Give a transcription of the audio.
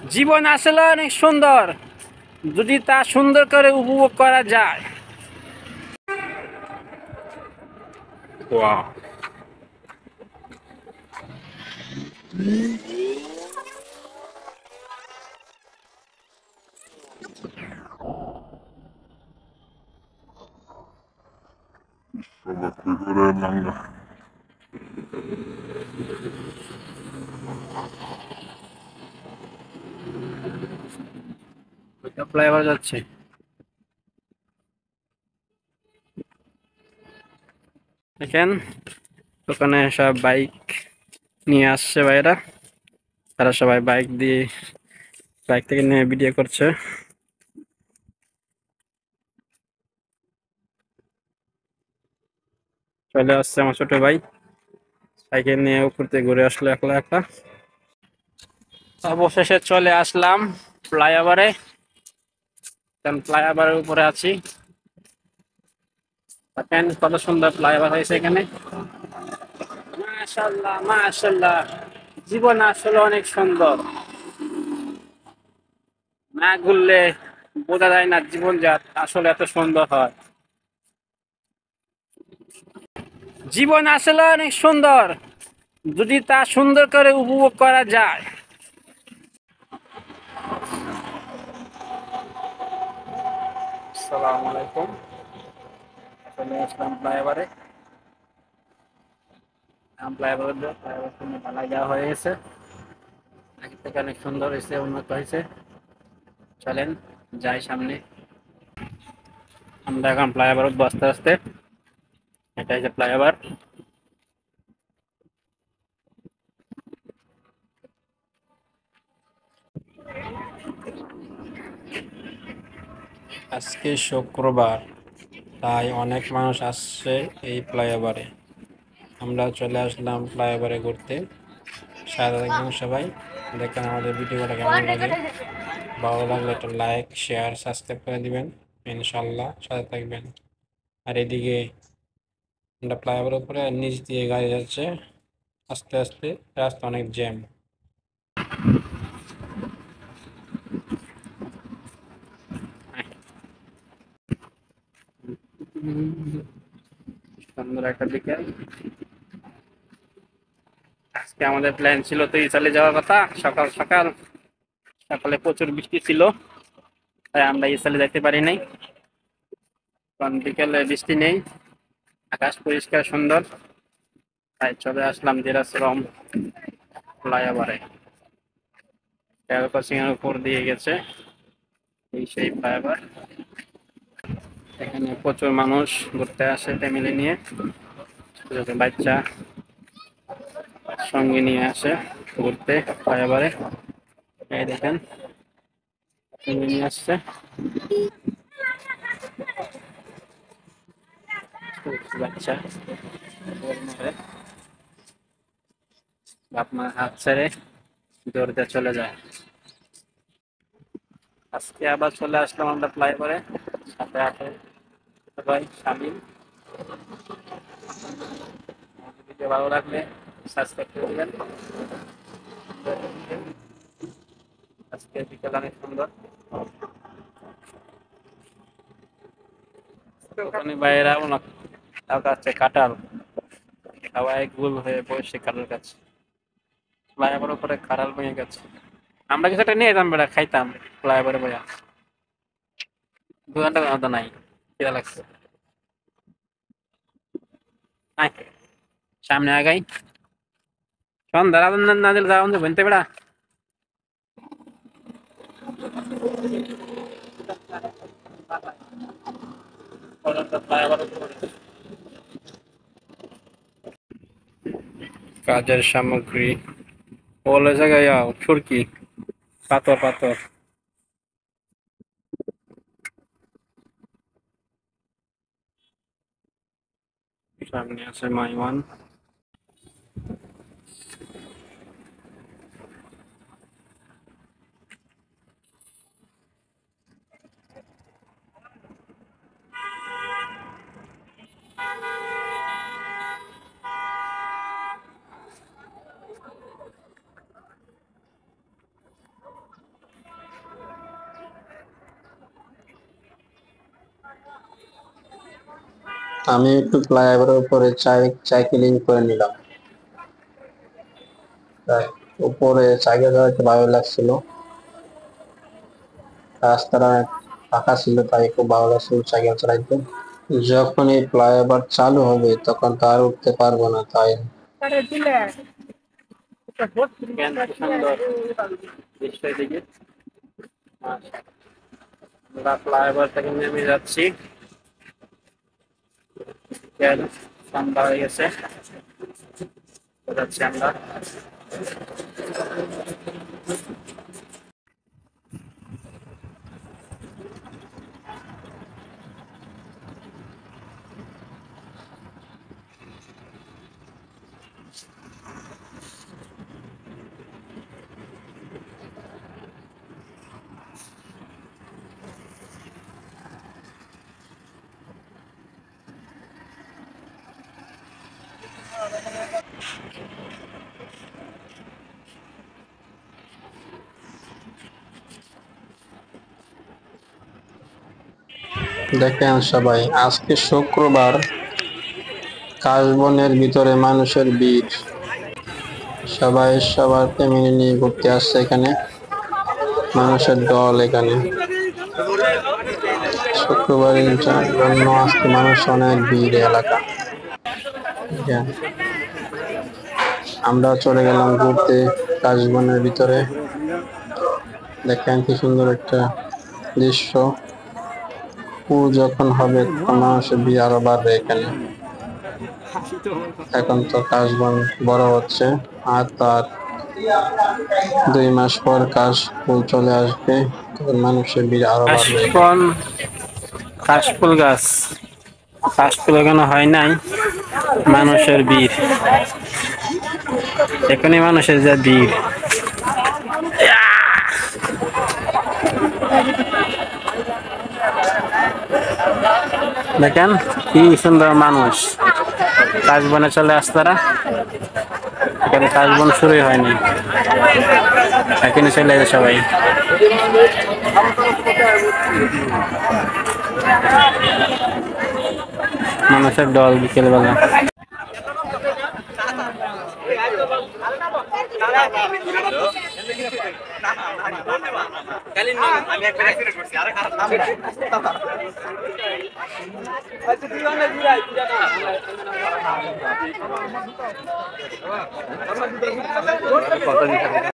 জীবন আসলে অনেক সুন্দর যদি তা সুন্দর করে উপভোগ করা যায়। ওয়াও। ফ্লাইওভার যাচ্ছে। দেখেন ওখানে সব বাইক নিয়ে আসছে ভাইরা, তারা সবাই বাইক থেকে নিয়ে ভিডিও করছে। চলে আসছে আমার ছোট ভাই, সাইকেল নিয়ে উপর থেকে ঘুরে আসলো একলা একলা। অবশেষে চলে আসলাম ফ্লাইওভারে। ফ্লাইওভারের উপরে আছি, দেখেন কত সুন্দর ফ্লাইওভার হয়েছে এখানে। মাশাআল্লাহ মাশাআল্লাহ, জীবন আসলে অনেক সুন্দর। না ঘুরলে বোঝা যায় না জীবন যা আসলে এত সুন্দর হয়। জীবন আসলে অনেক সুন্দর যদি তা সুন্দর করে উপভোগ করা যায়। আসসালামু আলাইকুম, চলে আসলাম ফ্লাইওভারে। ফ্লাইওভার ঢালাই দেওয়া হয়ে গেছে, আগের থেকে অনেক সুন্দর হয়েছে, উন্নত হয়েছে। চলেন যাই সামনে। আমরা এখন ফ্লাইওভার উঠবো আস্তে আস্তে। এটা হচ্ছে ফ্লাইওভার। আজকে শুক্রবার, তাই অনেক মানুষ আসছে এই ফ্লাইওভারে। আমরা চলে আসলাম ফ্লাইওভারে ঘুরতে। সাথে থাকবেন সবাই, দেখেন আমাদের ভিডিওটা কেমন লাগে। ভালো লাগলে একটা লাইক শেয়ার সাবস্ক্রাইব করে দিবেন ইনশাল্লাহ, সাথে থাকবেন। আর এদিকে আমরা ফ্লাইওভারের উপরে নিচ দিয়ে গাড়ি যাচ্ছে আস্তে আস্তে, রাস্তা অনেক জ্যাম। সুন্দর একটা বিকেল। আজকে আমাদের প্ল্যান ছিল তো ইতালি যাওয়ার কথা, সকাল সকাল। সকালে প্রচুর বৃষ্টি ছিল, তাই আমরা ইতালি যাইতে পারি নাই। কারণ বিকেলে বৃষ্টি নেই, আকাশ পরিষ্কার সুন্দর, তাই চলে আসলাম দিরাশ্রম ফ্লাইওভারে। রেল ক্রসিং এর উপর দিয়ে গেছে এই সেই ফ্লাইওভার। এখানে প্রচুর মানুষ ঘুরতে আসে ফ্যামিলি নিয়ে, ছোট ছোট বাচ্চা সঙ্গে নিয়ে আসে ঘুরতে ফ্লাইওভারে। এই দেখেন সঙ্গে নিয়ে আসছে বাচ্চা, বাপ মা হাত ছেড়ে দৌড়তে চলে যায়। আজকে আবার চলে আসলাম আমরা ফ্লাইওভারে, সাথে আছে সবাই সামিল। ভিডিও ভালো লাগলে সাবস্ক্রাইব করে দেবেন। আজকে বিকেল অনেক সুন্দর, ওখানে বাইরে অনেক কাছে কাঁঠাল, সবাই গোল হয়ে বসে কাঁঠাল কাছে। ফ্লাইওভার উপরে কাঁঠাল ভেঙে গেছে, আমরা কিছু একটা নিয়ে যেতাম বেড়া খাইতাম ফ্লাইওভারে বইয়া। 2 ঘন্টা মতো নাই, খিদা লাগছে। আয়, সামনে আগাই। সন্ধ্যা রাত না দিলে যাওয়া বলতে বেড়া। কাজের সামগ্রী ওলে জায়গায় ছুরকি, পাথর পাথর। সামনে আছে মাইওয়ান। আমি একটু ফ্লাইওভারের উপরে সাইকেলিং করে নিলাম। তাই উপরে সাইকেল চালাতে ভালো লাগছিল, রাস্তাটা ফাঁকা ছিল, তাই খুব ভালো লাগছিল সাইকেল চালাইতে। যখন এই ফ্লাইওভার চালু হবে তখন তো আর উঠতে পারবো না, তাই আমরা ফ্লাইওভার থেকে নেমে যাচ্ছি। সন্ধ্যা হয়ে গেছে, যাচ্ছি আমরা। দেখেন সবাই, আজকে শুক্রবার, কাশবনের ভিতরে মানুষের ভিড়। সবাই সবার ফ্যামিলি নিয়ে ঘুরতে আসছে এখানে, মানুষের দল এখানে। শুক্রবারের জন্য আজকে মানুষ অনেক ভিড় এলাকা। আমরা চলে গেলাম ঘুরতে কাশবনের ভিতরে। দেখেন কি সুন্দর একটা দৃশ্য। যখন হবে তখন মানুষের ভিড় আরো বাড়বে এখানে। এখন তো কাশবন বড় হচ্ছে, আর তার 2 মাস পর কাশফুল চলে আসবে, তখন মানুষের ভিড় আরো বাড়বে। কাশফুল গাছ, কাশফুল এখনো হয় নাই, মানুষের ভিড় এখনই, মানুষের যে ভিড়। দেখেন কি সুন্দর মানুষ, কাশবনে চলে আসছে তারা। এখানে কাশবন শুরুই হয়নি, এখনই চলে যায় সবাই। মানুষের দল বিকেলবেলা।